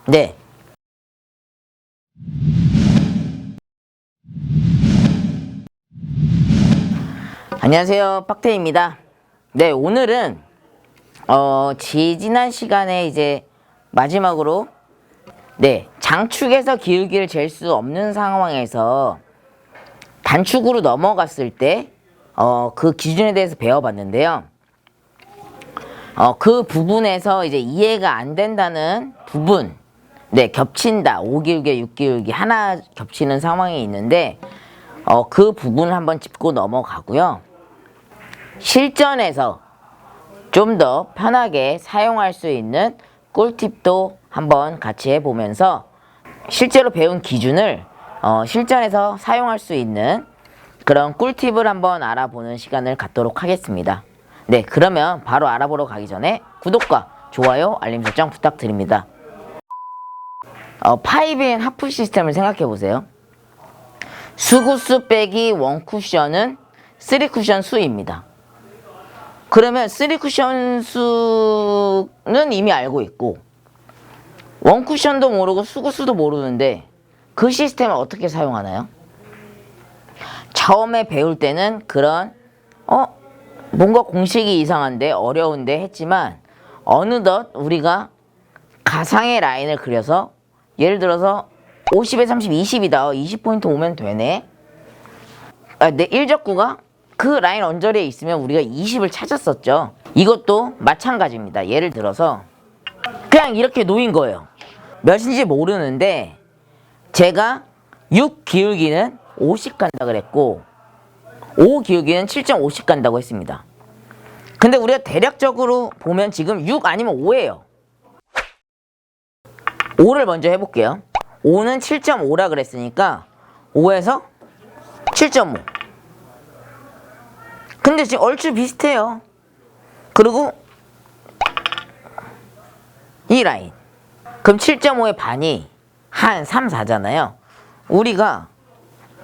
네. 안녕하세요, 빡테입니다. 네, 오늘은 지난 시간에 이제 마지막으로 장축에서 기울기를 잴 수 없는 상황에서 단축으로 넘어갔을 때 그 기준에 대해서 배워봤는데요. 그 부분에서 이제 이해가 안 된다는 부분, 겹친다. 5기울기, 6기울기 하나 겹치는 상황이 있는데 그 부분을 한번 짚고 넘어가고요. 실전에서 좀 더 편하게 사용할 수 있는 꿀팁도 한번 같이 해보면서 실제로 배운 기준을 실전에서 사용할 수 있는 그런 꿀팁을 한번 알아보는 시간을 갖도록 하겠습니다. 네, 그러면 바로 알아보러 가기 전에 구독과 좋아요, 알림 설정 부탁드립니다. 5인 하프 시스템을 생각해 보세요. 수구수 빼기 원쿠션은 3쿠션 수입니다. 그러면 3쿠션 수는 이미 알고 있고 원쿠션도 모르고 수구수도 모르는데 그 시스템을 어떻게 사용하나요? 처음에 배울 때는 그런 뭔가 공식이 이상한데 어려운데 했지만 어느덧 우리가 가상의 라인을 그려서 예를 들어서 50에 30, 20이다. 20포인트 오면 되네. 내 일적구가 그 라인 언저리에 있으면 우리가 20을 찾았었죠. 이것도 마찬가지입니다. 예를 들어서 그냥 이렇게 놓인 거예요. 몇인지 모르는데 제가 6 기울기는 50 간다 그랬고 5 기울기는 7.50 간다고 했습니다. 근데 우리가 대략적으로 보면 지금 6 아니면 5예요. 5를 먼저 해볼게요. 5는 7.5라 그랬으니까 5에서 7.5. 근데 지금 얼추 비슷해요. 그리고 이 라인. 그럼 7.5의 반이 한 3, 4잖아요. 우리가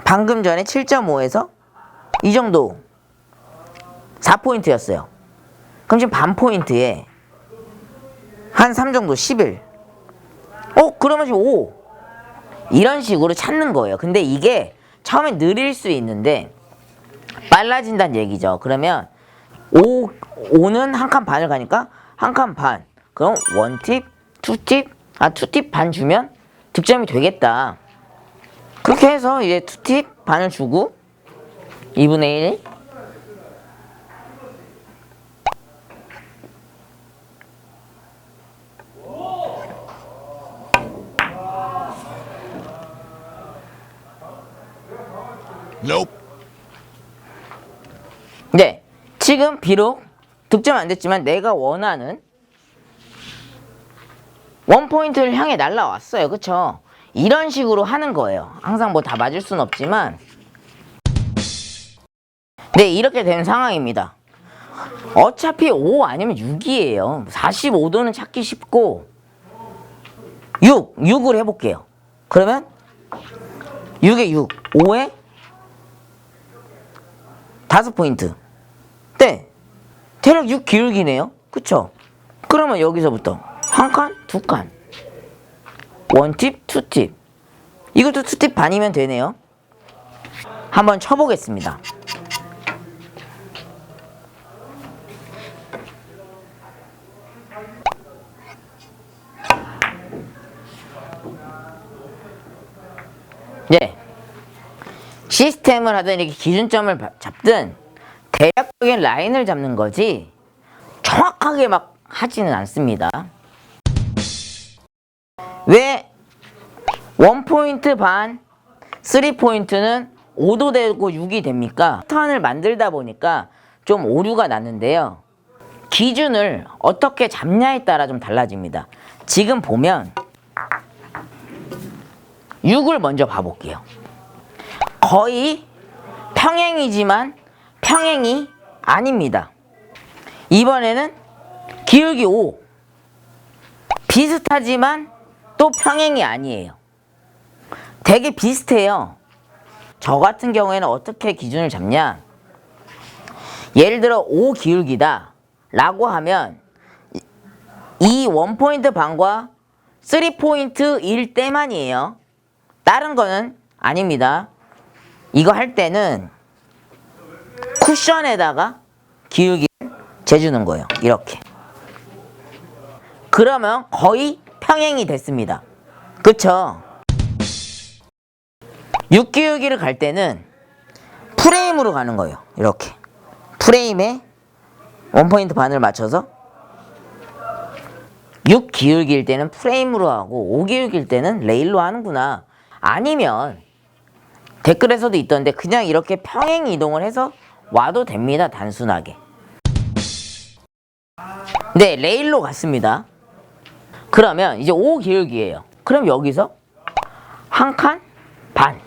방금 전에 7.5에서 이 정도 4포인트였어요. 그럼 지금 반 포인트에 한 3 정도 11. 그러면 지금 5. 이런 식으로 찾는 거예요. 근데 이게 처음엔 느릴 수 있는데 빨라진다는 얘기죠. 그러면 5는 한 칸 반을 가니까 한 칸 반. 그럼 1팁, 2팁, 2팁 반 주면 득점이 되겠다. 그렇게 해서 이제 2팁 반을 주고 2분의 1. Nope. 네, 지금 비록 득점 안 됐지만 내가 원하는 원포인트를 향해 날라왔어요. 그쵸? 이런 식으로 하는 거예요. 항상 뭐 다 맞을 순 없지만 네, 이렇게 된 상황입니다. 어차피 5 아니면 6이에요. 45도는 찾기 쉽고 6을 해볼게요. 그러면 6에 6, 5에 5포인트. 네, 대략 6 기울기네요. 그쵸? 그러면 여기서부터 한 칸, 두 칸. 1팁, 2팁. 이것도 2팁 반이면 되네요. 한번 쳐보겠습니다. 네. 시스템을 하든 이렇게 기준점을 잡든 대략적인 라인을 잡는 거지 정확하게 막 하지는 않습니다. 왜 1포인트 반 3포인트는 5도 되고 6이 됩니까? 패턴을 만들다 보니까 좀 오류가 났는데요. 기준을 어떻게 잡냐에 따라 좀 달라집니다. 지금 보면 6을 먼저 봐볼게요. 거의 평행이지만 평행이 아닙니다. 이번에는 기울기 5. 비슷하지만 또 평행이 아니에요. 되게 비슷해요. 저 같은 경우에는 어떻게 기준을 잡냐? 예를 들어 5 기울기다 라고 하면 이 원포인트 반과 3포인트일 때만이에요. 다른 거는 아닙니다. 이거 할 때는 쿠션에다가 기울기를 재주는 거예요. 이렇게. 그러면 거의 평행이 됐습니다. 그쵸? 6기울기를 갈 때는 프레임으로 가는 거예요. 이렇게. 프레임에 원포인트 반을 맞춰서 6기울기일 때는 프레임으로 하고 5기울기일 때는 레일로 하는구나. 아니면 댓글에서도 있던데 그냥 이렇게 평행 이동을 해서 와도 됩니다. 단순하게. 네, 레일로 갔습니다. 그러면 이제 5기울기예요. 그럼 여기서 한 칸 반.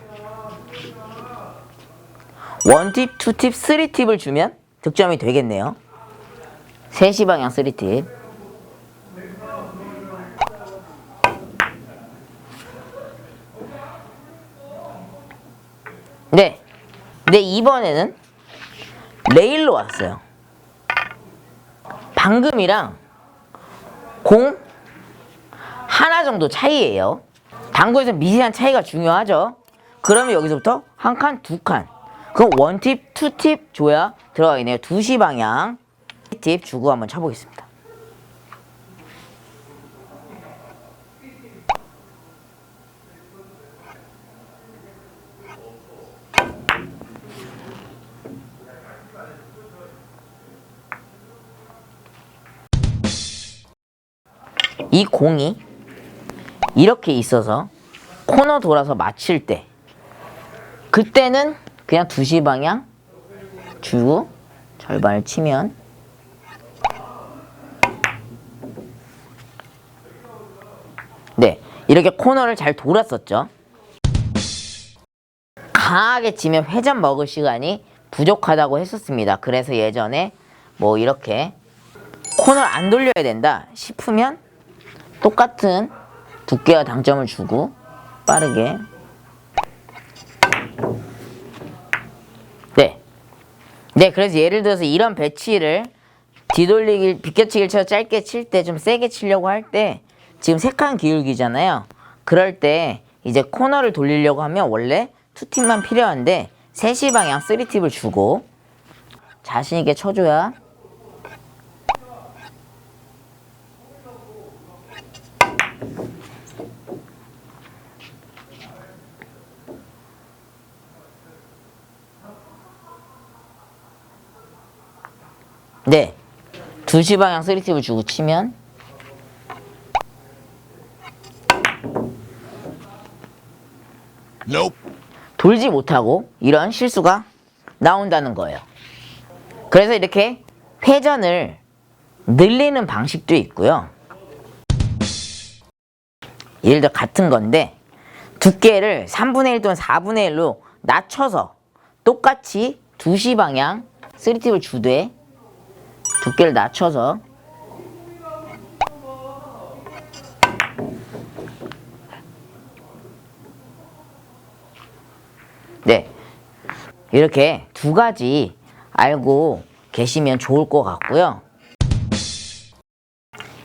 1팁, 2팁, 3팁을 주면 득점이 되겠네요. 3시 방향 3팁. 네. 근데 이번에는 레일로 왔어요. 방금이랑 공 하나 정도 차이예요. 당구에서 미세한 차이가 중요하죠. 그러면 여기서부터 한 칸, 두 칸. 그럼 1팁, 2팁 줘야 들어가겠네요. 2시 방향 3팁 주고 한번 쳐보겠습니다. 이 공이 이렇게 있어서 코너 돌아서 맞힐 때 그때는 그냥 2시 방향 주고 절반을 치면 네, 이렇게 코너를 잘 돌았었죠. 강하게 치면 회전 먹을 시간이 부족하다고 했었습니다. 그래서 예전에 뭐 이렇게 코너를 안 돌려야 된다 싶으면 똑같은 두께와 당점을 주고 빠르게 네, 그래서 예를 들어서 이런 배치를 뒤돌리기, 비껴치기를 쳐서 짧게 칠 때 좀 세게 치려고 할 때 지금 3칸 기울기잖아요. 그럴 때 이제 코너를 돌리려고 하면 원래 2팁만 필요한데 3시 방향 3팁을 주고 자신 있게 쳐줘야 네, 2시 방향 3팁을 주고 치면 Nope. 돌지 못하고 이런 실수가 나온다는 거예요. 그래서 이렇게 회전을 늘리는 방식도 있고요. 예를 들어 같은 건데 두께를 3분의 1 또는 4분의 1로 낮춰서 똑같이 2시 방향 3팁을 주되 두께를 낮춰서 네, 이렇게 두 가지 알고 계시면 좋을 것 같고요.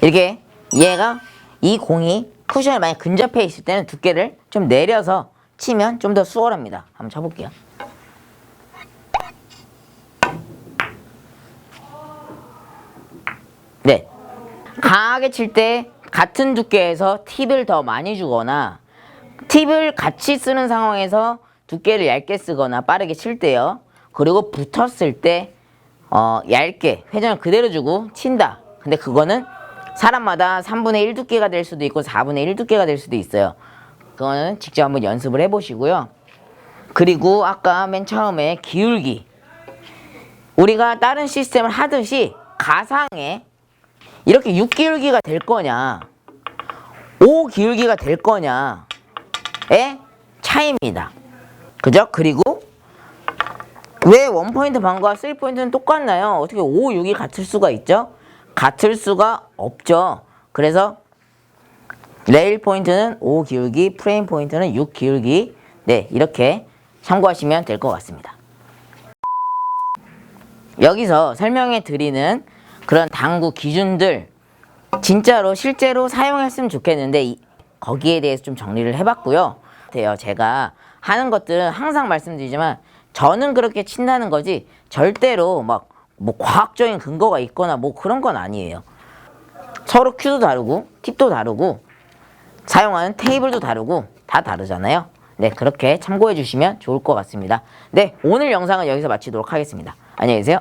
이렇게 얘가 이 공이 쿠션에 많이 근접해 있을 때는 두께를 좀 내려서 치면 좀 더 수월합니다. 한번 쳐볼게요. 네, 강하게 칠 때 같은 두께에서 팁을 더 많이 주거나 팁을 같이 쓰는 상황에서 두께를 얇게 쓰거나 빠르게 칠 때요. 그리고 붙었을 때 얇게 회전을 그대로 주고 친다. 근데 그거는 사람마다 3분의 1 두께가 될 수도 있고 4분의 1 두께가 될 수도 있어요. 그거는 직접 한번 연습을 해보시고요. 그리고 아까 맨 처음에 기울기, 우리가 다른 시스템을 하듯이 가상에 이렇게 6기울기가 될 거냐 5기울기가 될 거냐의 차이입니다. 그죠? 그리고 왜 원포인트 반과 3포인트는 똑같나요? 어떻게 5, 6이 같을 수가 있죠? 같을 수가 없죠. 그래서 레일 포인트는 5기울기, 프레임 포인트는 6기울기. 네, 이렇게 참고하시면 될 것 같습니다. 여기서 설명해 드리는 그런 당구 기준들 진짜로 실제로 사용했으면 좋겠는데 거기에 대해서 좀 정리를 해봤고요. 제가 하는 것들은 항상 말씀드리지만 저는 그렇게 친다는 거지 절대로 막 뭐 과학적인 근거가 있거나 뭐 그런 건 아니에요. 서로 큐도 다르고 팁도 다르고 사용하는 테이블도 다르고 다 다르잖아요. 네, 그렇게 참고해 주시면 좋을 것 같습니다. 네, 오늘 영상은 여기서 마치도록 하겠습니다. 안녕히 계세요.